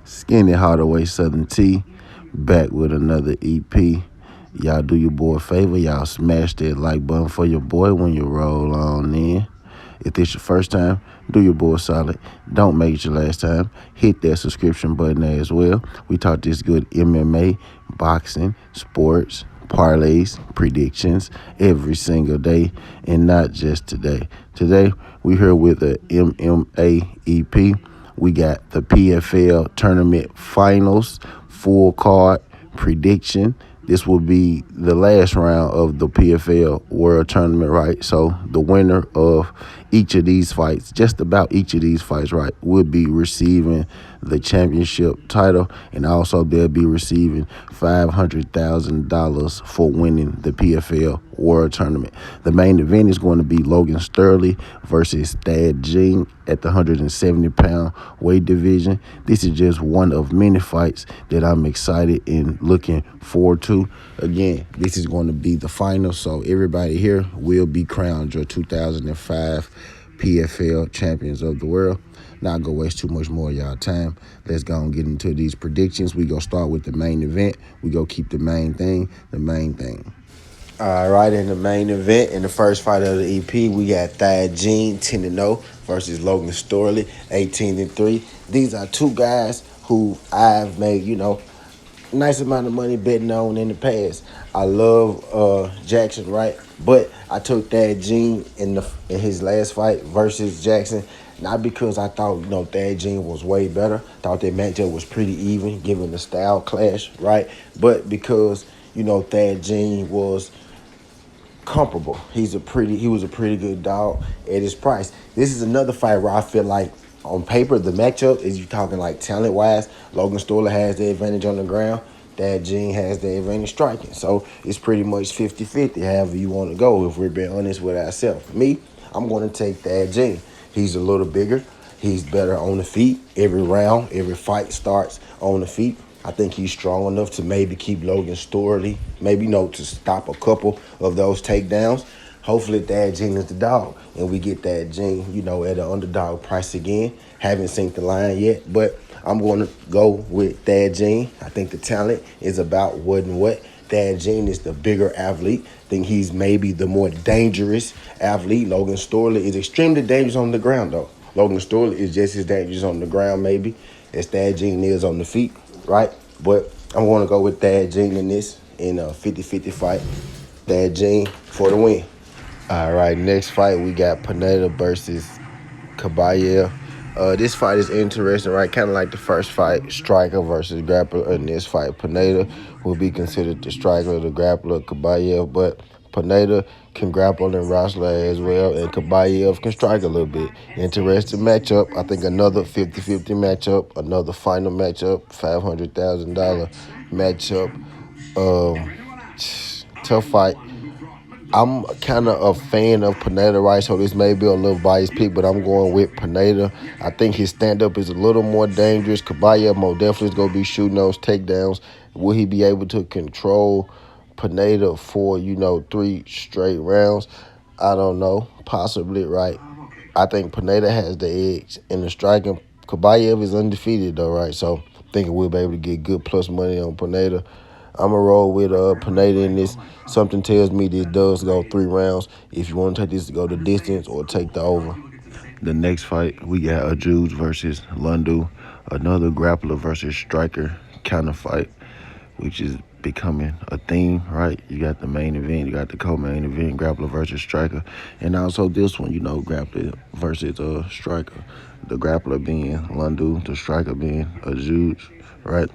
Skinny Hardaway Southern T, back with another EP. Y'all do your boy a favor. Y'all smash that like button for your boy when you roll on in. If this your first time, do your boy solid. Don't make it your last time. Hit that subscription button as well. We talk this good MMA, boxing, sports, parlays, predictions every single day, and not just today. Today, we here with the MMA EP. We got the PFL tournament finals, full card prediction. This will be the last round of the PFL World Tournament, right? So the winner of each of these fights, just about each of these fights, right, will be receiving the championship title, and also they'll be receiving $500,000 for winning the PFL World Tournament. The main event is going to be Logan Storley versus Thad Jean at the 170-pound weight division. This is just one of many fights that I'm excited and looking forward to. Again, this is going to be the final, so everybody here will be crowned your 2005 PFL champions of the world. Not gonna waste too much more of y'all time. Let's go and get into these predictions. We gonna start with the main event. We gonna keep the main thing the main thing. All right, in the main event, in the first fight of the EP, we got Thad Jean 10-0 versus Logan Storley 18-3. These are two guys who I've made, nice amount of money betting on in the past. I love Jackson, right? But I took Thad Jean in his last fight versus Jackson, not because I thought, Thad Jean was way better. Thought that matchup was pretty even, given the style clash, right? But because, Thad Jean was comparable. He was a pretty good dog at his price. This is another fight where I feel like on paper the matchup is, you talking like talent wise, Logan Storley has the advantage on the ground. Thad Jean has the advantage striking. So it's pretty much 50-50, however you want to go, if we're being honest with ourselves. Me, I'm going to take Thad Jean. He's a little bigger. He's better on the feet. Every round, every fight starts on the feet. I think he's strong enough to maybe keep Logan Storley, to stop a couple of those takedowns. Hopefully Thad Jean is the dog, and we get Thad Jean, at an underdog price again. Haven't seen the line yet, but I'm going to go with Thad Jean. I think the talent is about what and what. Thad Jean is the bigger athlete. I think he's maybe the more dangerous athlete. Logan Storley is extremely dangerous on the ground, though. Logan Storley is just as dangerous on the ground, maybe, as Thad Jean is on the feet, right? But I'm going to go with Thad Jean in this, in a 50-50 fight. Thad Jean for the win. All right, next fight, we got Pineda versus Kabayev. This fight is interesting, right? Kind of like the first fight, striker versus grappler. In this fight, Pineda will be considered the striker, the grappler, Kabayev. But Pineda can grapple and wrestle as well, and Kabayev can strike a little bit. Interesting matchup. I think another 50-50 matchup, another final matchup, $500,000 matchup. Tough fight. I'm kind of a fan of Pineda, right? So this may be a little biased pick, but I'm going with Pineda. I think his stand-up is a little more dangerous. Kabayev most definitely is going to be shooting those takedowns. Will he be able to control Pineda for, 3 straight rounds? I don't know. Possibly, right? I think Pineda has the edge in the striking. Kabayev is undefeated, though, right? So I'm thinking we'll be able to get good plus money on Pineda. I'm going to roll with Pineda in this. Something tells me this does go 3 rounds. If you want to take this to go the distance or take the over. The next fight, we got Ajuj versus Lundu. Another grappler versus striker kind of fight, which is becoming a theme, right? You got the main event, you got the co-main event, grappler versus striker. And also this one, grappler versus striker. The grappler being Lundu, the striker being Ajuj, right?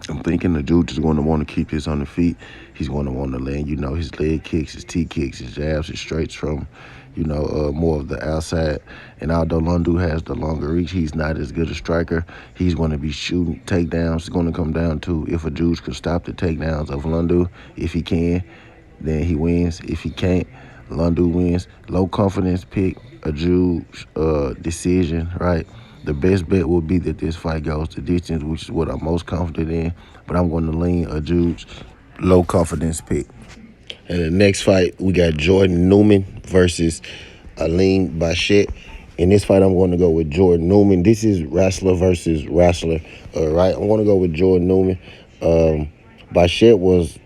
I'm thinking the dude is going to want to keep his on the feet. He's going to want to land, his leg kicks, his T-kicks, his jabs, his straights from, more of the outside. And although Lundu has the longer reach, he's not as good a striker. He's going to be shooting takedowns. It's going to come down to if a Juice can stop the takedowns of Lundu. If he can, then he wins. If he can't, Lundu wins. Low confidence pick, a Juice decision, right? The best bet will be that this fight goes the distance, which is what I'm most confident in. But I'm going to lean a Jude's low confidence pick. And the next fight, we got Jordan Newman versus Aline Bashett. In this fight, I'm going to go with Jordan Newman. This is wrestler versus wrestler, right? I'm going to go with Jordan Newman. Bashett was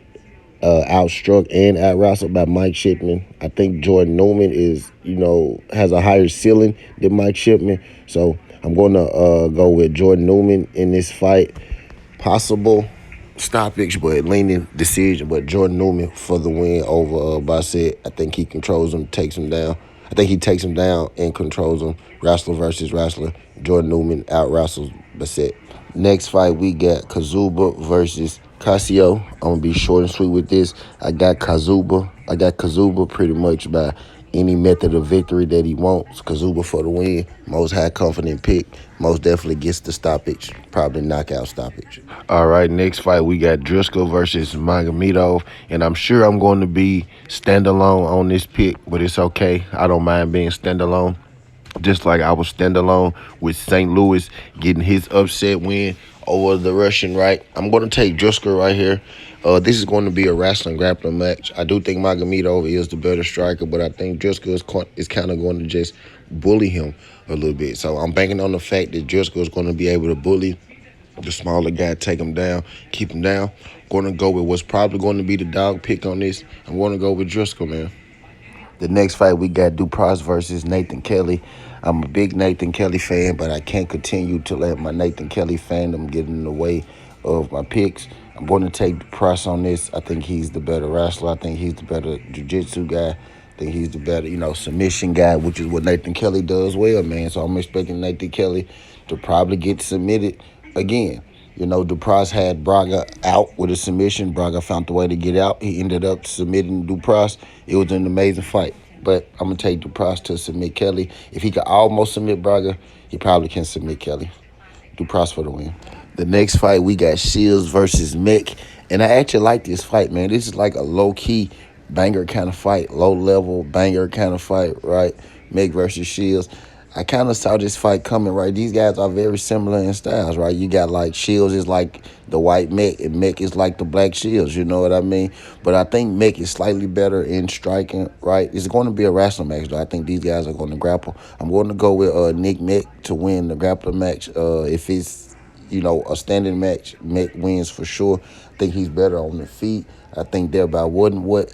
outstruck and out-wrestled by Mike Shipman. I think Jordan Newman has a higher ceiling than Mike Shipman. So I'm going to go with Jordan Newman in this fight. Possible stoppage, but leaning decision. But Jordan Newman for the win over Bashett. I think he controls him, takes him down. I think he takes him down and controls him. Wrestler versus wrestler. Jordan Newman out-wrestles Bashett. Next fight, we got Kazuba versus Casio. I'm going to be short and sweet with this. I got Kazuba pretty much by any method of victory that he wants. Kazuba for the win. Most high confident pick. Most definitely gets the stoppage. Probably knockout stoppage. All right, next fight we got Driscoll versus Mamito. And I'm sure I'm going to be standalone on this pick, but it's okay. I don't mind being standalone. Just like I was standalone with St. Louis getting his upset win over the Russian, right? I'm going to take Driscoll right here. This is going to be a wrestling grappling match. I do think Mamito is the better striker, but I think Driscoll is kind of going to just bully him a little bit. So I'm banking on the fact that Driscoll is going to be able to bully the smaller guy, take him down, keep him down. Going to go with what's probably going to be the dog pick on this. I'm going to go with Driscoll, man. The next fight, we got Dupross versus Nathan Kelly. I'm a big Nathan Kelly fan, but I can't continue to let my Nathan Kelly fandom get in the way of my picks. I'm going to take Dupross on this. I think he's the better wrestler. I think he's the better jiu-jitsu guy. I think he's the better, submission guy, which is what Nathan Kelly does well, man. So I'm expecting Nathan Kelly to probably get submitted again. Dupross had Braga out with a submission. Braga found the way to get out. He ended up submitting Dupross. It was an amazing fight. But I'm going to take Dupross to submit Kelly. If he could almost submit Braga, he probably can submit Kelly. Dupross for the win. The next fight, we got Shields versus Mech. And I actually like this fight, man. This is like a low-key banger kind of fight. Low-level banger kind of fight, right? Mech versus Shields. I kind of saw this fight coming, right? These guys are very similar in styles, right? You got like Shields is like the white Mech, and Mech is like the black Shields, you know what I mean? But I think Mech is slightly better in striking, right? It's going to be a wrestling match, though. I think these guys are going to grapple. I'm going to go with Nick Mech to win the grappling match. If it's, a standing match, Mech wins for sure. I think he's better on the feet. I think they're about what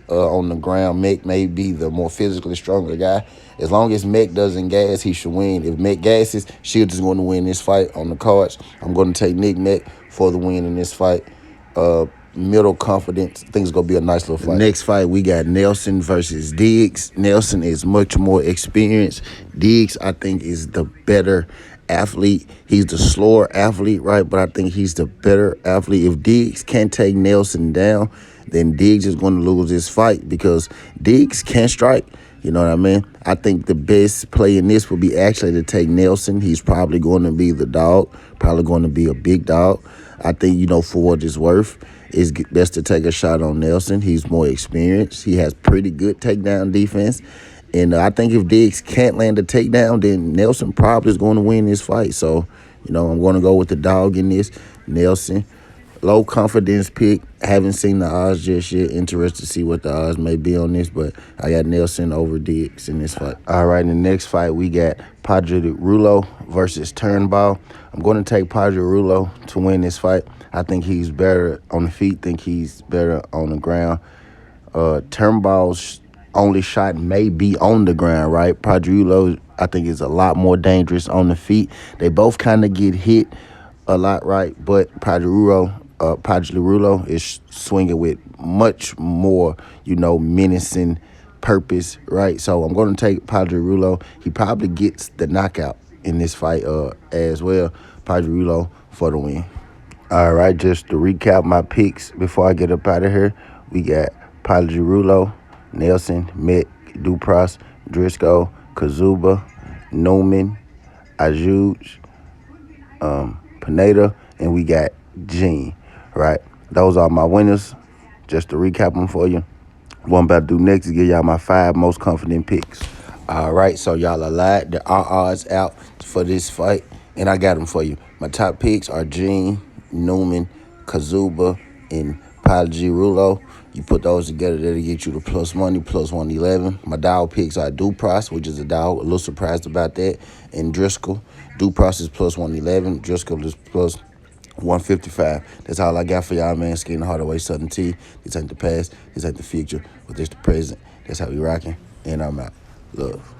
on the ground. Mech may be the more physically stronger guy. As long as Mech doesn't gas, he should win. If Mech gasses, Shields is going to win this fight on the cards. I'm going to take Nick Mech for the win in this fight. Middle confidence. I think it's going to be a nice little fight. The next fight, we got Nelson versus Diggs. Nelson is much more experienced. Diggs, I think, is the better athlete. He's the slower athlete, right? But I think he's the better athlete. If Diggs can't take Nelson down, then Diggs is going to lose this fight because Diggs can't strike. You know what I mean? I think the best play in this would be actually to take Nelson. He's probably going to be the dog, probably going to be a big dog. I think, for what it's worth, it's best to take a shot on Nelson. He's more experienced. He has pretty good takedown defense. And I think if Diggs can't land a takedown, then Nelson probably is going to win this fight. So, I'm going to go with the dog in this. Nelson. Low confidence pick. Haven't seen the odds just yet. Interested to see what the odds may be on this, but I got Nelson over Diggs in this fight. All right, in the next fight, we got Padulo versus Turnball. I'm going to take Padulo to win this fight. I think he's better on the feet. Think he's better on the ground. Turnball's only shot may be on the ground, right? Padulo, I think, is a lot more dangerous on the feet. They both kind of get hit a lot, right? But Padulo is swinging with much more, menacing purpose, right? So I'm going to take Padulo. He probably gets the knockout in this fight as well. Padulo for the win. All right, just to recap my picks before I get up out of here, we got Padulo, Nelson, Mech, Dupross, Driscoll, Kazuba, Newman, Ajuj, Pineda, and we got Gene, right? Those are my winners. Just to recap them for you. What I'm about to do next is give y'all my 5 most confident picks. All right, so y'all are live. There are odds out for this fight, and I got them for you. My top picks are Gene, Newman, Kazuba, and Apology Rulo. You put those together, that'll get you the plus money, plus 111. My dog picks are Dupross, which is a dog. A little surprised about that. And Driscoll. Dupross is plus 111. Driscoll is plus 155. That's all I got for y'all, man. Skin Hardaway Southern T. This ain't the past. This ain't the future. But this the present. That's how we rocking. And I'm out. Love.